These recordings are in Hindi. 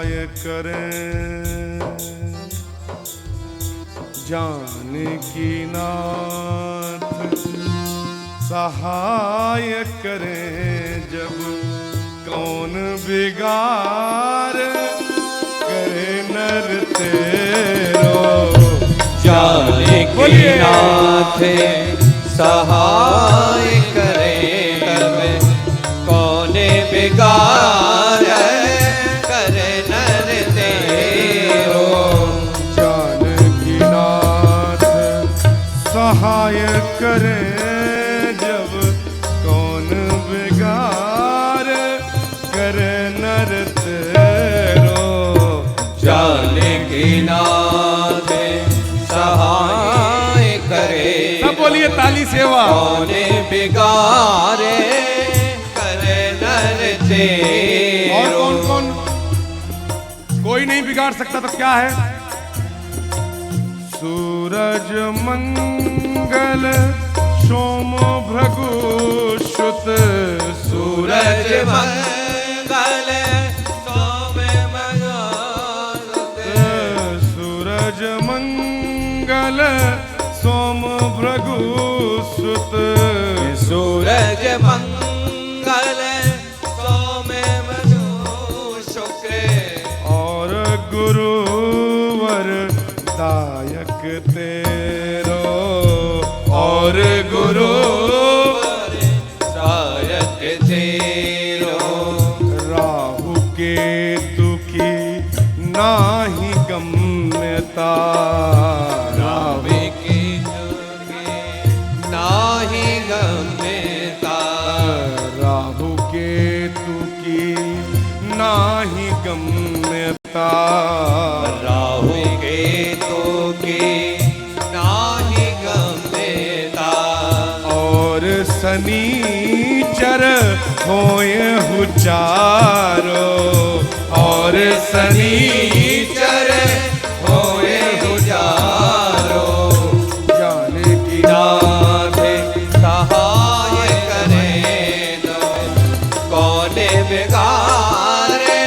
करें जानकी नाथ सहाय करें जब कौन बिगाड़ करे नर तेरो। जानकी नाथ सहाय करें तब कौन बिगाड़ करे नर तेरो। जानकी नाथ सहाय करें जब कौन बिगाड़ करे नर तेरो। जानकी नाथ सहाय करे सब बोलिए ताली सेवा। कौन बिगाड़े करे नर तेरो। और कौन कौन? कोई नहीं बिगाड़ सकता तो क्या है? सूरज मंगल सोम भृगु सुत। सूरज मंगल सोम सूरज मंगल सोम भृगु सुत। सूरज मंगल सोम शुक्र और गुरुवर दायक तेरो। और गुरु सायक तेरो। राहु केतु की नाही गम्यता। रावे की नाही गम्यता। राहु केतु की नाही गम्यता। राहु केतु की नाही गम्यता। और शनिचर होय हुचारो। और शनिचर होए हुजारो। जानकी नाथ सहाय करे कौन बिगाड़े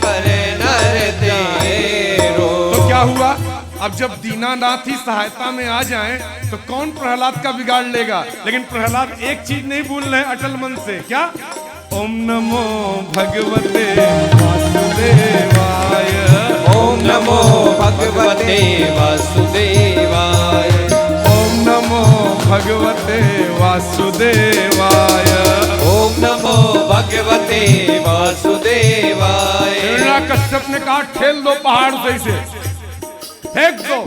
करे नर तेरो। तो क्या हुआ? अब जब दीनानाथ ही सहायता में आ जाएं तो कौन प्रहलाद का बिगाड़ लेगा? लेकिन प्रहलाद एक चीज नहीं भूल रहे अटल मन से। क्या? ओम नमो भगवते वासुदेवाय। ओम नमो भगवते वासुदेवाय। ओम नमो भगवते वासुदेवाय। ओम नमो भगवते वासुदेवाय। हिरण्यकश्यप ने कहा ठेल दो पहाड़ से इसे, फेंक दो।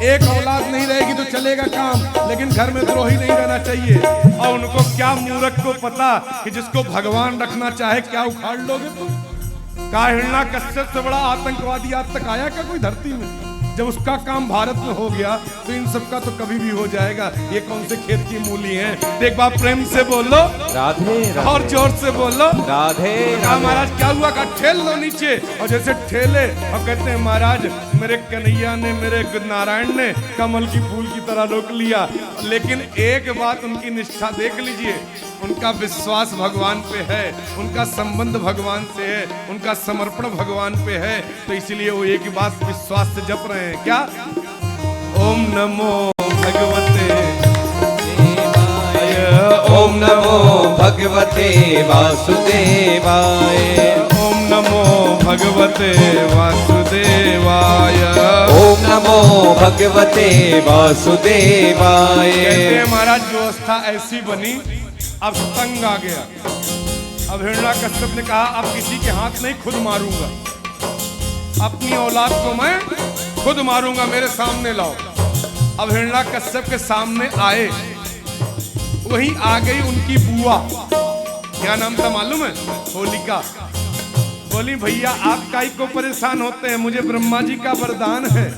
एक औलाद नहीं रहेगी तो चलेगा काम, लेकिन घर में द्रोही नहीं रहना चाहिए। और उनको क्या मूर्ख को पता कि जिसको भगवान रखना चाहे क्या उखाड़ लोगे तुम? का हिरण्यकश्यप से बड़ा आतंकवादी आज तक आया क्या कोई धरती में? जब उसका काम भारत में हो गया तो इन सब का तो कभी भी हो जाएगा। ये कौन से खेत की मूली है? एक बार प्रेम से बोलो राधे और जोर से बोलो राधे। महाराज क्या हुआ? का ठेल लो नीचे। और जैसे ठेले और कहते हैं महाराज मेरे कन्हैया ने, मेरे नारायण ने कमल की फूल की तरह रोक लिया। लेकिन एक बात उनकी निष्ठा देख लीजिए, उनका विश्वास भगवान पे है, उनका संबंध भगवान से है, उनका समर्पण भगवान पे है। तो इसलिए वो एक ही बात विश्वास से जप रहे हैं। क्या? ओम नमो भगवते। ओम नमो भगवते वासुदेवाय। ओम नमो भगवते वासुदेवाय। ओम नमो भगवते वासुदेवाय। कहते हैं महाराज व्यवस्था ऐसी बनी, अब तंग आ गया। अब हिरण्यकश्यप ने कहा अब किसी के हाथ नहीं, खुद मारूंगा। अपनी औलाद को मैं खुद मारूंगा, मेरे सामने लाओ। अब हिरण्यकश्यप के सामने आए, वहीं आ गई उनकी बुआ। क्या नाम था मालूम है? होलिका। बोली भैया आप काहे को परेशान होते हैं? मुझे ब्रह्मा जी का वरदान है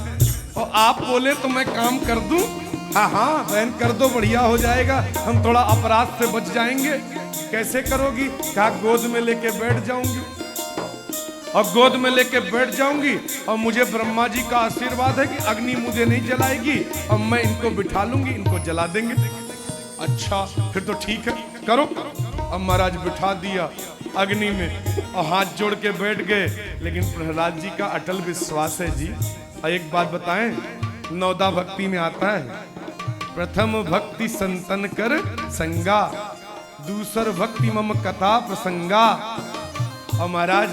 और आप बोले तो मैं काम कर दूं। हाँ हाँ बहन कर दो, बढ़िया हो जाएगा, हम थोड़ा अपराध से बच जाएंगे। कैसे करोगी? कहा गोद में लेके बैठ जाऊंगी। और गोद में लेके बैठ जाऊंगी और मुझे ब्रह्मा जी का आशीर्वाद है कि अग्नि मुझे नहीं जलाएगी और मैं इनको बिठा लूंगी, इनको जला देंगे। अच्छा फिर तो ठीक है, करो। अब महाराज बिठा दिया अग्नि में और हाथ जोड़ के बैठ गए। लेकिन प्रहलाद जी का अटल विश्वास है जी। और एक बात बताएं, नौदा भक्ति में आता है, प्रथम भक्ति संतन कर संगा, दूसर भक्ति मम कथा प्रसंगा। और महाराज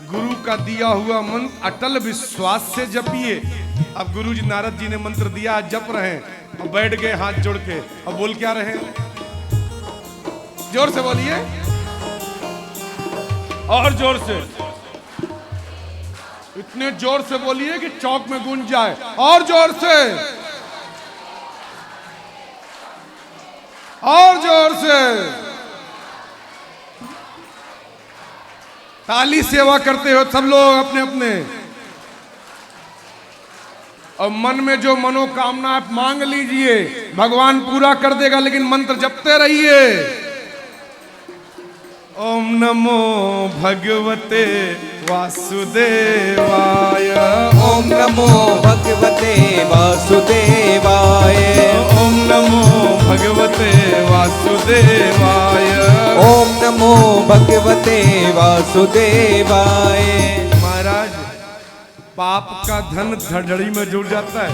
गुरु का दिया हुआ मंत्र अटल विश्वास से जपिए। अब गुरु जी नारद जी ने मंत्र दिया, जप रहे हैं और बैठ गए हाथ जोड़ के। और बोल क्या रहे हैं, जोर से बोलिए, और जोर से, इतने जोर से बोलिए कि चौक में गूंज जाए, और जोर से, और जोर से। ताली सेवा करते हो सब लोग अपने अपने। और मन में जो मनोकामना आप मांग लीजिए, भगवान पूरा कर देगा, लेकिन मंत्र जपते रहिए। ओम नमो भगवते वासुदेवाय, ओम नमो भगवते वासुदेवाय, ओम नमो भगवते वासुदेवाय, ओम नमो भगवते वासुदेवाय। महाराज पाप का धन धड़धड़ी में जुड़ जाता है।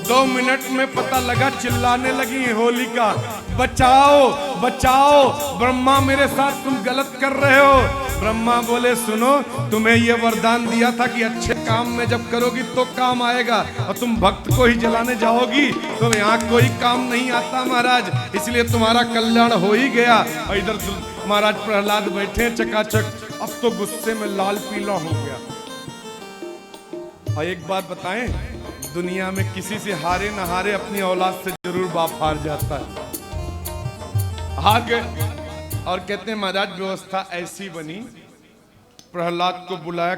2 मिनट में पता लगा, चिल्लाने लगी होलिका, बचाओ बचाओ, ब्रह्मा मेरे साथ तुम गलत कर रहे हो। ब्रह्मा बोले सुनो, तुम्हें यह वरदान दिया था कि अच्छे काम में जब करोगी तो काम आएगा, और तुम भक्त को ही जलाने जाओगी तो यहाँ कोई काम नहीं आता महाराज, इसलिए तुम्हारा कल्याण हो ही गया। और इधर महाराज प्रहलाद बैठे चकाचक, अब तो गुस्से में लाल पीला हो गया। और एक बात बताएं, दुनिया में किसी से हारे न हारे अपनी औलाद से जरूर बाप हार जाता है। हार गए और कहते हैं महाराज व्यवस्था ऐसी बनी, प्रहलाद को बुलाया।